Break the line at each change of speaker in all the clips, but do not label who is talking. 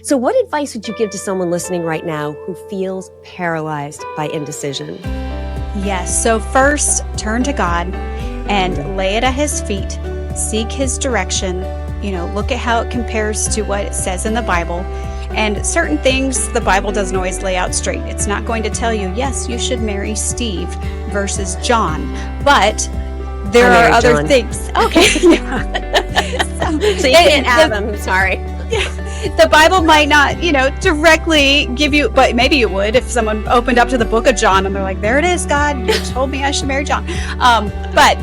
So what advice would you give to someone listening right now who feels paralyzed by indecision?
Yes. So first, turn to God and lay it at His feet. Seek His direction. Look at how it compares to what it says in the Bible. And certain things the Bible doesn't always lay out straight. It's not going to tell you, yes, you should marry Steve versus John. But there are other
John.
things.
Okay. So you can't have them. Sorry.
The Bible might not, directly give you, but maybe it would if someone opened up to the book of John and they're like, there it is, God, you told me I should marry John. But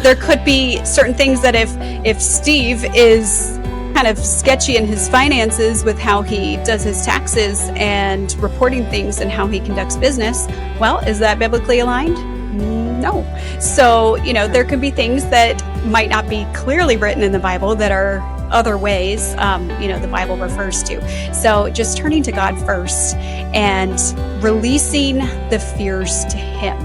there could be certain things that if Steve is kind of sketchy in his finances with how he does his taxes and reporting things and how he conducts business, well, is that biblically aligned? No. So, there could be things that might not be clearly written in the Bible that are other ways, the Bible refers to. So just turning to God first and releasing the fears to Him.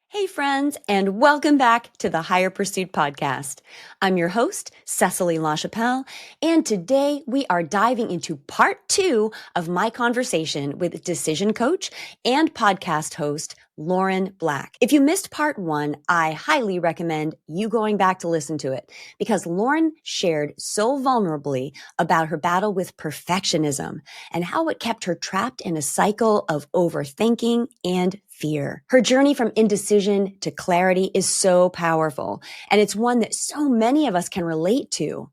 Hey friends, and welcome back to the Higher Pursuit podcast. I'm your host, Cecily Lachapelle, and today we are diving into part 2 of my conversation with decision coach and podcast host, Lauren Black. If you missed part 1, I highly recommend you going back to listen to it because Lauren shared so vulnerably about her battle with perfectionism and how it kept her trapped in a cycle of overthinking and fear. Her journey from indecision to clarity is so powerful, and it's one that so many of us can relate to.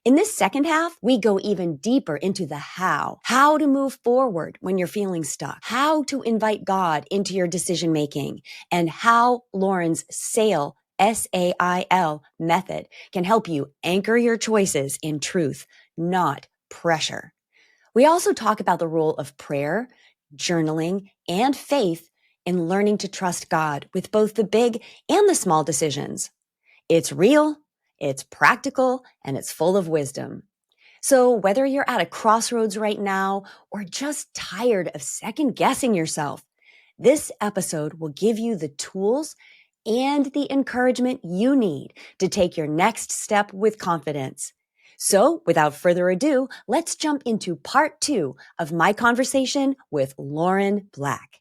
In this second half, we go even deeper into the how to move forward when you're feeling stuck, how to invite God into your decision making, and how Lauren's SAIL, S-A-I-L method can help you anchor your choices in truth, not pressure. We also talk about the role of prayer, journaling, and faith in learning to trust God with both the big and the small decisions. It's real, it's practical, and it's full of wisdom. So whether you're at a crossroads right now or just tired of second guessing yourself, this episode will give you the tools and the encouragement you need to take your next step with confidence. So without further ado, let's jump into part 2 of my conversation with Lauren Black.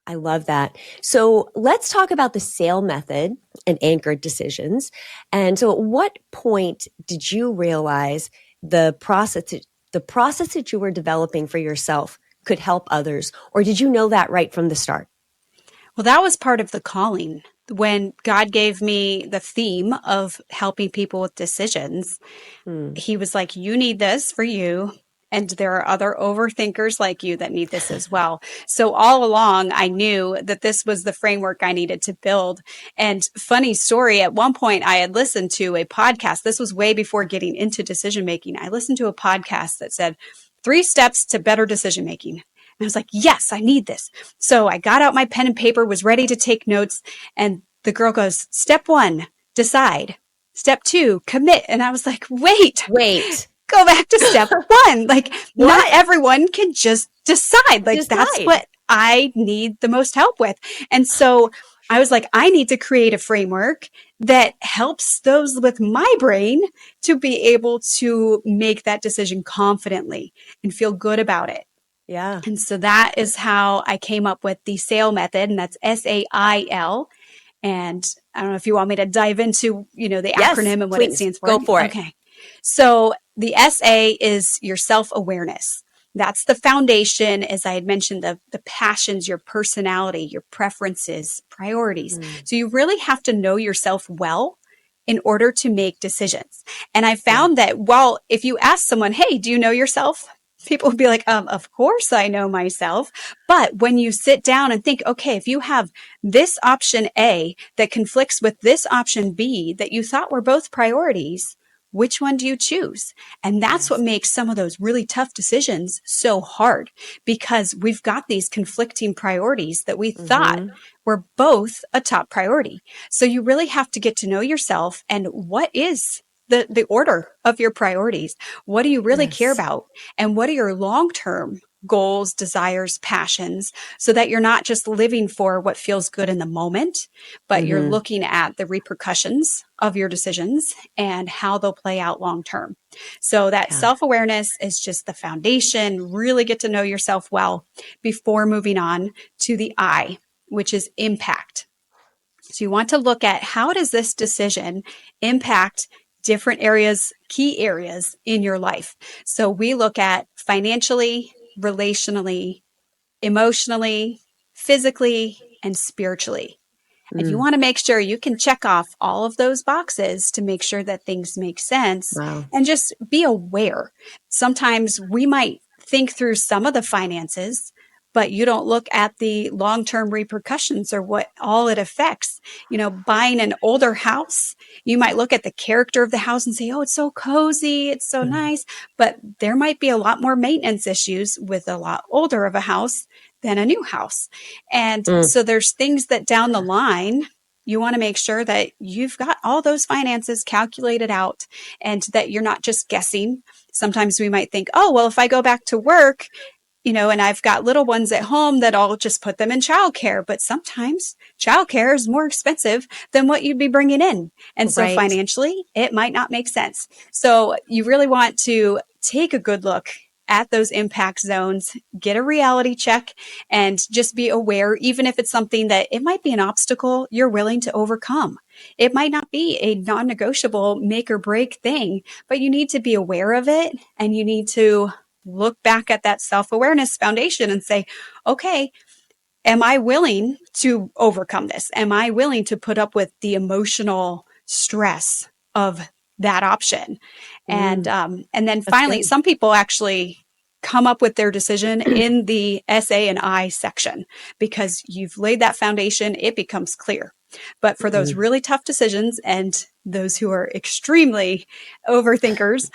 I love that. So let's talk about the SAIL method and anchored decisions. And so at what point did you realize the process that you were developing for yourself could help others? Or did you know that right from the start?
Well, that was part of the calling. When God gave me the theme of helping people with decisions, He was like, you need this for you. And there are other overthinkers like you that need this as well. So all along, I knew that this was the framework I needed to build. And funny story, at one point I had listened to a podcast. This was way before getting into decision making. I listened to a podcast that said 3 steps to better decision making. And I was like, yes, I need this. So I got out my pen and paper, was ready to take notes. And the girl goes, step 1, decide. Step 2, commit. And I was like, wait, go back to step 1. Like, not everyone can just decide. That's what I need the most help with. And so I was like, I need to create a framework that helps those with my brain to be able to make that decision confidently and feel good about it.
Yeah.
And so that is how I came up with the SAIL method, and that's SAIL. And I don't know if you want me to dive into, the acronym and what it stands for.
Go for it.
Okay. So the SA is your self-awareness. That's the foundation, as I had mentioned, the passions, your personality, your preferences, priorities. So you really have to know yourself well in order to make decisions. And I found that, if you ask someone, hey, do you know yourself? People would be like, of course I know myself. But when you sit down and think, okay, if you have this option A that conflicts with this option B that you thought were both priorities, which one do you choose? And that's what makes some of those really tough decisions so hard, because we've got these conflicting priorities that we thought were both a top priority. So you really have to get to know yourself and what is the order of your priorities. What do you really care about? And what are your long-term goals, desires, passions, so that you're not just living for what feels good in the moment, but you're
Mm-hmm.
looking at the repercussions of your decisions and how they'll play out long term. So that
Yeah.
self-awareness is just the foundation. Really get to know yourself well before moving on to the I, which is impact. So you want to look at how does this decision impact different areas, key areas in your life. So we look at financially, relationally, emotionally, physically, and spiritually. And you
Mm.
want to make sure you can check off all of those boxes to make sure that things make sense
Wow.
and just be aware. Sometimes we might think through some of the finances, but you don't look at the long-term repercussions or what all it affects. You know, buying an older house, you might look at the character of the house and say, oh, it's so cozy, it's so
Mm.
nice. But there might be a lot more maintenance issues with a lot older of a house than a new house. And
Mm.
so there's things that down the line, you want to make sure that you've got all those finances calculated out and that you're not just guessing. Sometimes we might think, oh, well, if I go back to work, you know, and I've got little ones at home that I'll just put them in childcare. But sometimes childcare is more expensive than what you'd be bringing in. And so
Right.
financially, it might not make sense. So you really want to take a good look at those impact zones, get a reality check, and just be aware, even if it's something that it might be an obstacle you're willing to overcome. It might not be a non negotiable make or break thing, but you need to be aware of it and you need to look back at that self awareness foundation and say, okay, am I willing to overcome this? Am I willing to put up with the emotional stress of that option?
Mm.
And then
That's
finally,
good.
some people actually come up with their decision in the SA and I section because you've laid that foundation, it becomes clear. But for those
Mm.
really tough decisions and those who are extremely overthinkers,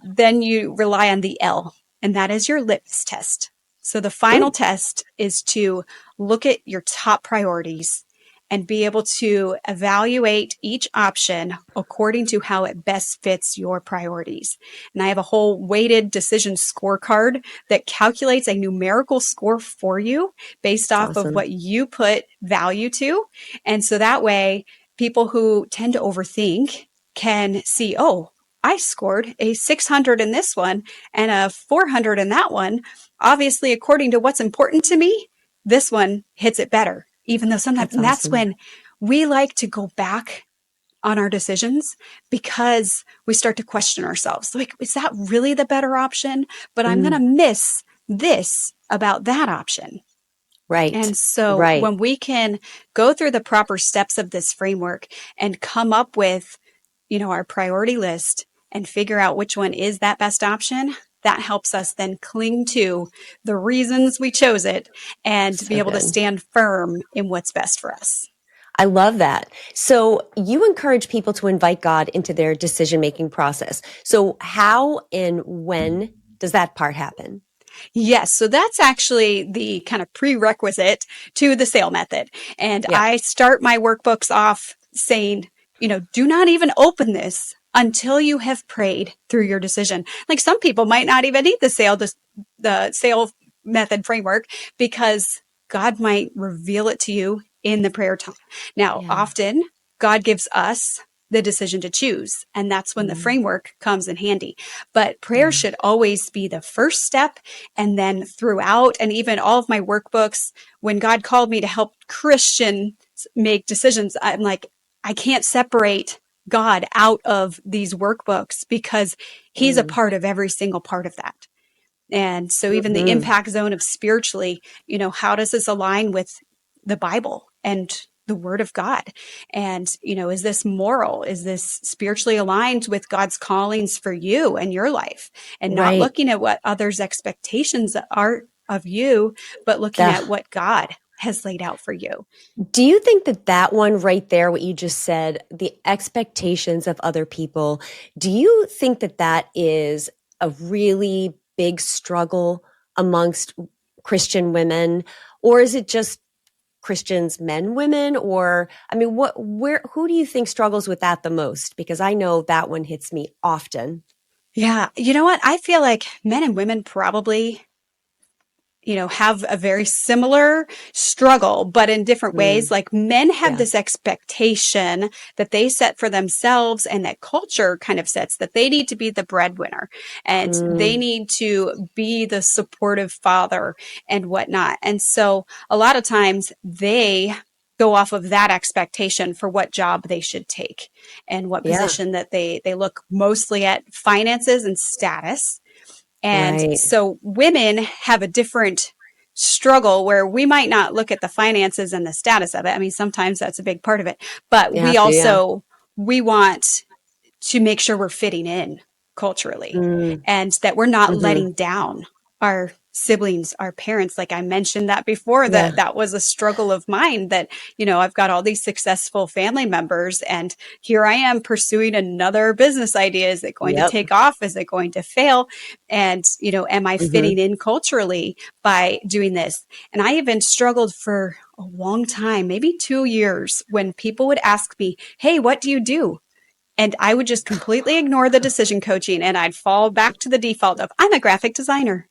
then you rely on the L, and that is your litmus test. So the final
Ooh.
test is to look at your top priorities and be able to evaluate each option according to how it best fits your priorities. And I have a whole weighted decision scorecard that calculates a numerical score for you based
That's
off of
awesome.
what you put value to. And so that way, people who tend to overthink can see, oh, I scored a 600 in this one and a 400 in that one. Obviously, according to what's important to me, this one hits it better, even though sometimes,
That's
and that's
awesome.
when we like to go back on our decisions because we start to question ourselves. Like, is that really the better option? But I'm going to
Mm.
miss this about that option.
Right.
And so
Right.
when we can go through the proper steps of this framework and come up with, you know, our priority list and figure out which one is that best option, that helps us then cling to the reasons we chose it and be
So
able to
good.
stand firm in what's best for us.
I love that. So you encourage people to invite God into their decision-making process. So how and when does that part happen?
Yes, so that's actually the kind of prerequisite to the SAIL method. And
Yeah.
I start my workbooks off saying, you know, do not even open this until you have prayed through your decision. Like some people might not even need the SAIL method framework because God might reveal it to you in the prayer time. Now,
Yeah.
often God gives us the decision to choose, and that's when the
Mm.
framework comes in handy. But prayer
Yeah.
should always be the first step. And then throughout, and even all of my workbooks, when God called me to help Christians make decisions, I'm like, I can't separate God out of these workbooks because he's a
Mm.
part of every single part of that. And so even the
Mm-hmm.
impact zone of spiritually, you know, how does this align with the Bible and the word of God? And, you know, is this moral? Is this spiritually aligned with God's callings for you and your life? And not
Right.
looking at what others' expectations are of you, but looking
The,
at what God has laid out for you.
do you think that that one right there, what you just said, the expectations of other people, do you think that that is a really big struggle amongst Christian women? Or is it just Christians, men, women, or I mean, who do you think struggles with that the most? Because I know that one hits me often.
Yeah. You know what? I feel like men and women probably have a very similar struggle, but in different ways. Like men have
Yeah.
this expectation that they set for themselves and that culture kind of sets that they need to be the breadwinner and they need to be the supportive father and whatnot. And so a lot of times they go off of that expectation for what job they should take and what
Yeah.
position that they look mostly at finances and status. And
Right.
so women have a different struggle where we might not look at the finances and the status of it. I mean, sometimes that's a big part of it, but
You
we
have to, yeah.
also, we want to make sure we're fitting in culturally
Mm.
and that we're not
Mm-hmm.
letting down our siblings, our parents. Like I mentioned that before,
Yeah.
that was a struggle of mine that, I've got all these successful family members and here I am pursuing another business idea. Is it going to
Yep.
take off? Is it going to fail? And, am I
Mm-hmm.
fitting in culturally by doing this? And I even struggled for a long time, maybe 2 years, when people would ask me, hey, what do you do? And I would just completely ignore the decision coaching and I'd fall back to the default of I'm a graphic designer.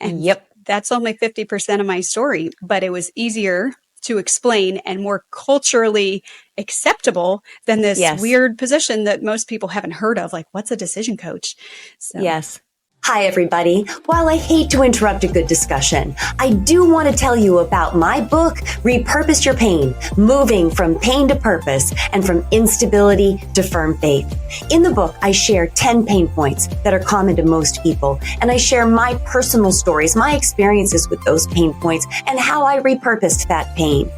And
Yep.
that's only 50% of my story, but it was easier to explain and more culturally acceptable than this
Yes.
weird position that most people haven't heard of. Like, what's a decision coach? So
Yes. Hi, everybody. While I hate to interrupt a good discussion, I do want to tell you about my book, Repurpose Your Pain, Moving from Pain to Purpose and from Instability to Firm Faith. In the book, I share 10 pain points that are common to most people, and I share my personal stories, my experiences with those pain points, and how I repurposed that pain.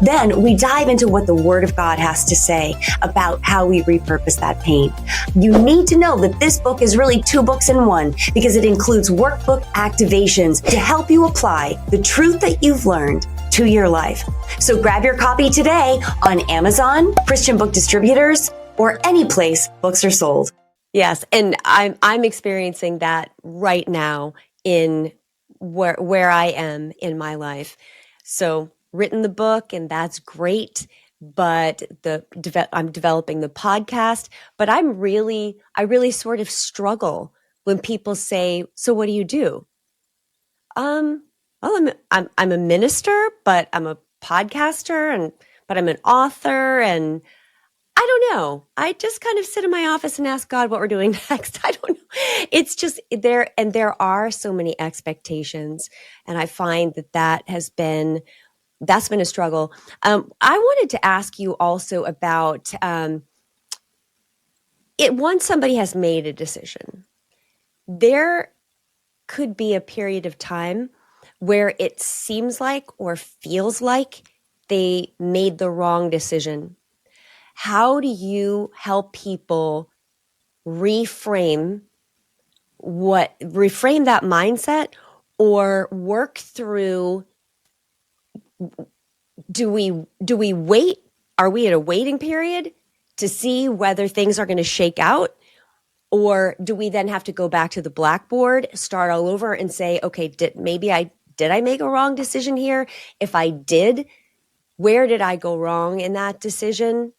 Then we dive into what the Word of God has to say about how we repurpose that pain. You need to know that this book is really 2 books in one, because it includes workbook activations to help you apply the truth that you've learned to your life. So grab your copy today on Amazon, Christian book distributors, or any place books are sold. Yes, and I'm experiencing that right now in where I am in my life. So written the book, and that's great. But I'm developing the podcast, but I really sort of struggle when people say, "So what do you do?" Well, I'm a minister, but I'm a podcaster, but I'm an author, and I don't know. I just kind of sit in my office and ask God what we're doing next. I don't know. It's just there, and there are so many expectations, and I find that's been a struggle. I wanted to ask you also about it. Once somebody has made a decision, there could be a period of time where it seems like or feels like they made the wrong decision. How do you help people reframe that mindset, or work through, do we wait? Are we at a waiting period to see whether things are going to shake out? Or do we then have to go back to the blackboard, start all over and say, okay, did I make a wrong decision here? If I did, where did I go wrong in that decision?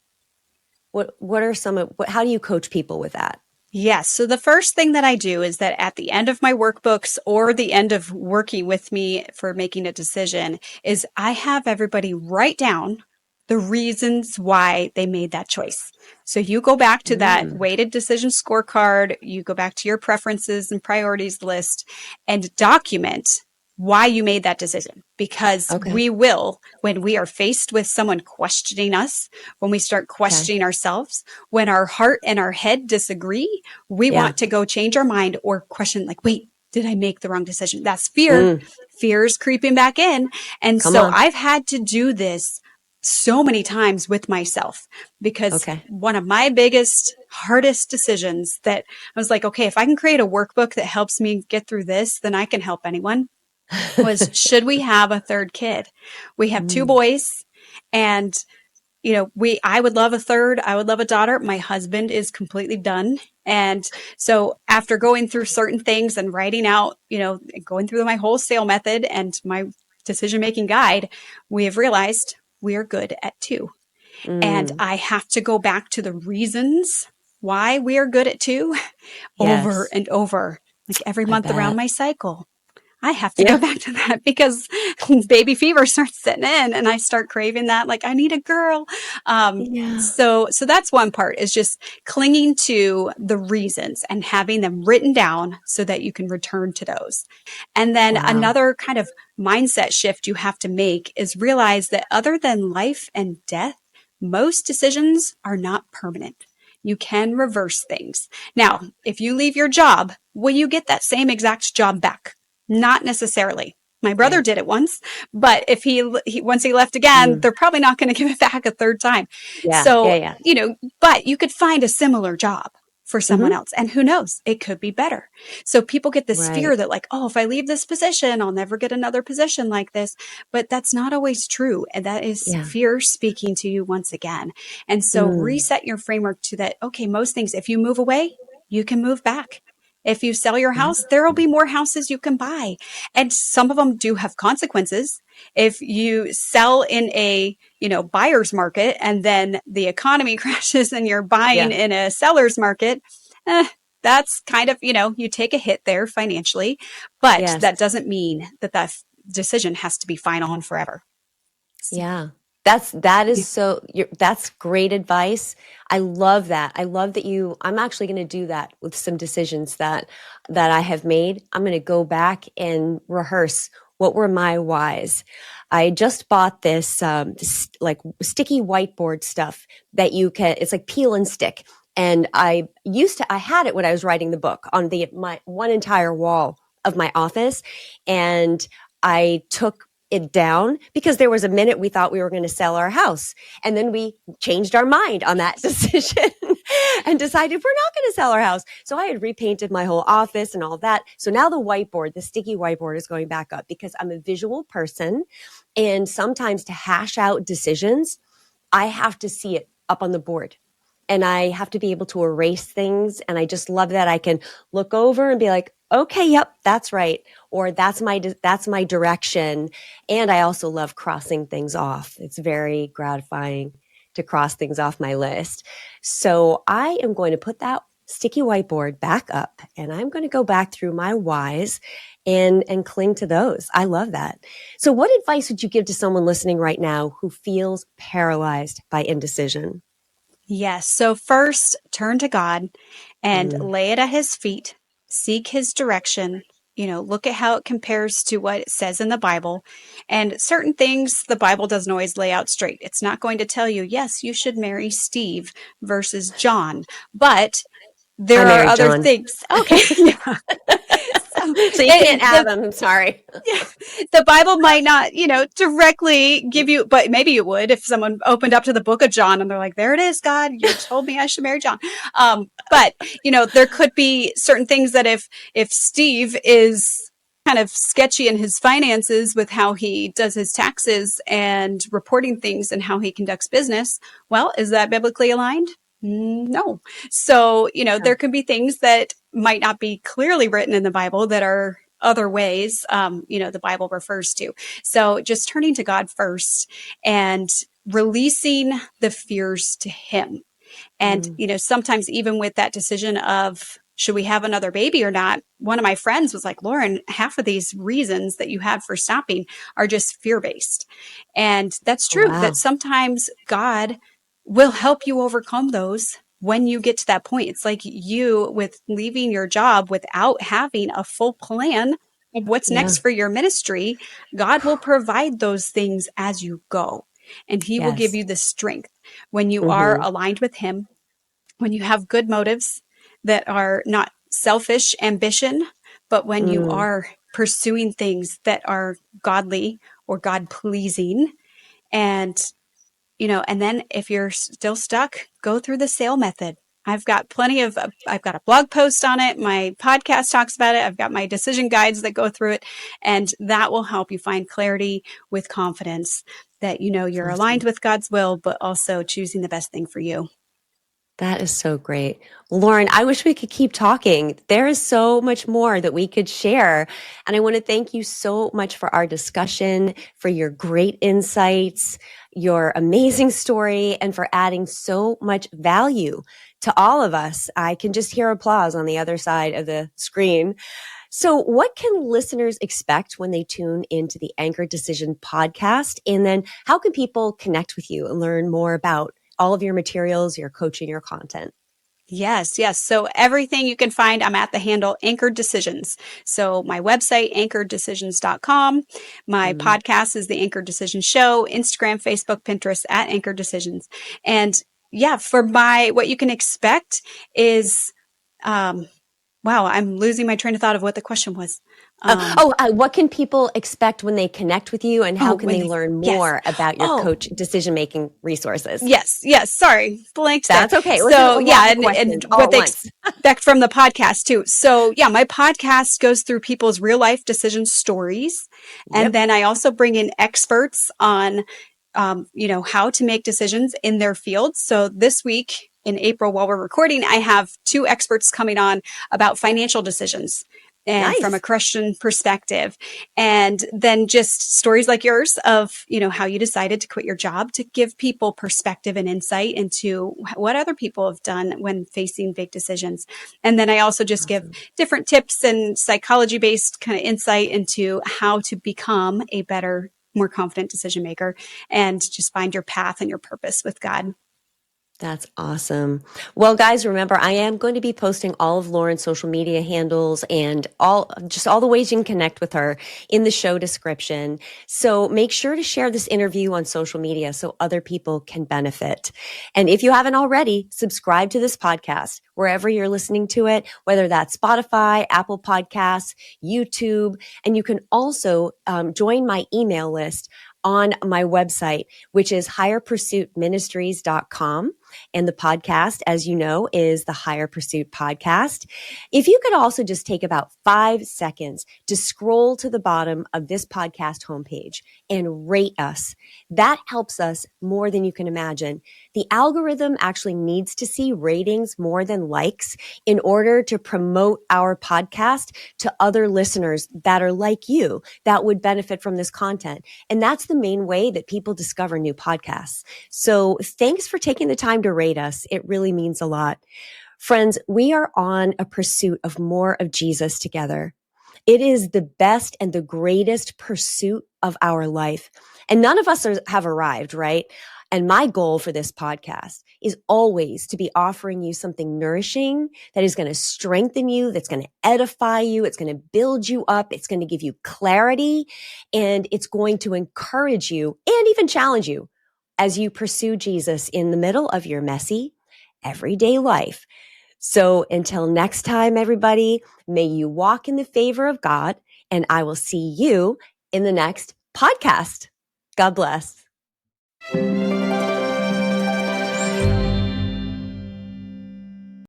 How do you coach people with that?
yes. So the first thing that I do is that at the end of my workbooks or the end of working with me for making a decision is I have everybody write down the reasons why they made that choice. So you go back to that weighted decision scorecard, you go back to your preferences and priorities list and document why you made that decision. Because
Okay.
we will, when we are faced with someone questioning us, when we start questioning
Okay.
ourselves, when our heart and our head disagree, we
Yeah.
want to go change our mind or question, like, wait, did I make the wrong decision? That's fear.
Mm,
Fear is creeping back in. And
come
so
on.
I've had to do this so many times with myself because
Okay.
one of my biggest, hardest decisions that I was like, okay, if I can create a workbook that helps me get through this, then I can help anyone, was should we have a third kid? We have 2 boys and I would love a third. I would love a daughter. My husband is completely done. And so after going through certain things and writing out, going through my whole sale method and my decision-making guide, we have realized we are good at 2. And I have to go back to the reasons why we are good at 2 over
Yes,
and over, like every
I
month around
bet.
my cycle. I have to go back to that because baby fever starts setting in and I start craving that. Like, I need a girl.
Yeah.
So that's one part, is just clinging to the reasons and having them written down so that you can return to those. And then
Wow.
another kind of mindset shift you have to make is realize that other than life and death, most decisions are not permanent. You can reverse things. Now, if you leave your job, will you get that same exact job back? Not necessarily. My brother
Right.
did it once, but if once he left again,
Mm.
they're probably not going to give it back a third time.
Yeah. Yeah.
So,
Yeah.
but you could find a similar job for someone
Hmm.
else, and who knows, it could be better. So people get this
Right.
fear that, like, oh, if I leave this position, I'll never get another position like this. But that's not always true. And that is
Yeah.
fear speaking to you once again. And so
Mm.
reset your framework to that. Okay, most things, if you move away, you can move back. If you sell your
Yeah.
house, there will be more houses you can buy. And some of them do have consequences. If you sell in a, buyer's market and then the economy crashes and you're buying
Yeah.
in a seller's market, that's kind of, you take a hit there financially, but
Yes.
that doesn't mean that decision has to be final and forever. So,
Yeah. That's great advice. I love that. I love that I'm actually going to do that with some decisions that I have made. I'm going to go back and rehearse what were my whys. I just bought this like sticky whiteboard stuff that it's like peel and stick. And I had it when I was writing the book on my one entire wall of my office. And I took it down because there was a minute we thought we were going to sell our house. And then we changed our mind on that decision and decided we're not going to sell our house. So I had repainted my whole office and all that. So now the sticky whiteboard is going back up because I'm a visual person. And sometimes to hash out decisions, I have to see it up on the board. And I have to be able to erase things. And I just love that I can look over and be like, okay, yep, that's right. Or that's my direction. And I also love crossing things off. It's very gratifying to cross things off my list. So I am going to put that sticky whiteboard back up and I'm going to go back through my whys and cling to those. I love that. So what advice would you give to someone listening right now who feels paralyzed by indecision?
yes. So first, turn to God and
Mm.
lay it at his feet, seek his direction. Look at how it compares to what it says in the Bible. And certain things the Bible doesn't always lay out straight. It's not going to tell you, yes, you should marry Steve versus John, but
I
there are
married
other
John.
things. Okay. Yeah. So
So you can't have him. I'm sorry.
the Bible might not, directly give you, but maybe it would if someone opened up to the book of John and they're like, there it is, God, you told me I should marry John. But there could be certain things that if Steve is kind of sketchy in his finances with how he does his taxes and reporting things and how he conducts business, well, is that biblically aligned? No. So,
Yeah.
there could be things that might not be clearly written in the Bible that are other ways, the Bible refers to. So just turning to God first and releasing the fears to him. And,
Mm.
sometimes even with that decision of, should we have another baby or not? One of my friends was like, Lauren, half of these reasons that you had for stopping are just fear based. And that's
Oh,
true that
wow.
sometimes God will help you overcome those when you get to that point. It's like you with leaving your job without having a full plan of what's
Yeah.
next for your ministry. God will provide those things as you go, and he will give
Yes.
you the strength when you are
Mm-hmm.
aligned with him, when you have good motives that are not selfish ambition, but when you
Mm.
are pursuing things that are godly or God pleasing. And, and then if you're still stuck, go through the sale method. I've got I've got a blog post on it. My podcast talks about it. I've got my decision guides that go through it. And that will help you find clarity with confidence that, you're aligned
Awesome.
with God's will, but also choosing the best thing for you.
That is so great. Lauren, I wish we could keep talking. There is so much more that we could share. And I want to thank you so much for our discussion, for your great insights, your amazing story, and for adding so much value to all of us. I can just hear applause on the other side of the screen. So, what can listeners expect when they tune into the Anchor Decision podcast? And then, how can people connect with you and learn more about all of your materials, your coaching, your content?
Yes, yes. So everything you can find, I'm at the handle Anchored Decisions. So my website, anchoreddecisions.com. My podcast is the Anchored Decision Show, Instagram, Facebook, Pinterest at Anchored Decisions. And yeah, for what you can expect is, wow, I'm losing my train of thought of what the question was.
What can people expect when they connect with you, and how can they learn
yes.
more about your coach decision-making resources?
Yes. Sorry, blanked there.
That's okay. It was
So
a lot of
and
questions all
what
at
they
once.
expect from the podcast too. So yeah, my podcast goes through people's real life decision stories, and then I also bring in experts on, how to make decisions in their fields. So this week in April, while we're recording, I have 2 experts coming on about financial decisions and from a
Nice.
Christian perspective. And then just stories like yours of, how you decided to quit your job to give people perspective and insight into what other people have done when facing big decisions. And then I also just give different tips and psychology based kind of insight into how to become a better, more confident decision maker and just find your path and your purpose with God.
That's awesome. Well, guys, remember, I am going to be posting all of Lauren's social media handles and all the ways you can connect with her in the show description. So make sure to share this interview on social media so other people can benefit. And if you haven't already, subscribe to this podcast wherever you're listening to it, whether that's Spotify, Apple Podcasts, YouTube, and you can also join my email list on my website, which is higherpursuitministries.com. And the podcast, as you know, is the Higher Pursuit Podcast. If you could also just take about 5 seconds to scroll to the bottom of this podcast homepage and rate us, that helps us more than you can imagine. The algorithm actually needs to see ratings more than likes in order to promote our podcast to other listeners that are like you that would benefit from this content. And that's the main way that people discover new podcasts. So thanks for taking the time to rate us. It really means a lot. Friends, we are on a pursuit of more of Jesus together. It is the best and the greatest pursuit of our life. And none of us have arrived, right? And my goal for this podcast is always to be offering you something nourishing that is going to strengthen you, that's going to edify you, it's going to build you up, it's going to give you clarity, and it's going to encourage you and even challenge you as you pursue Jesus in the middle of your messy, everyday life. So until next time, everybody, may you walk in the favor of God, and I will see you in the next podcast. God bless.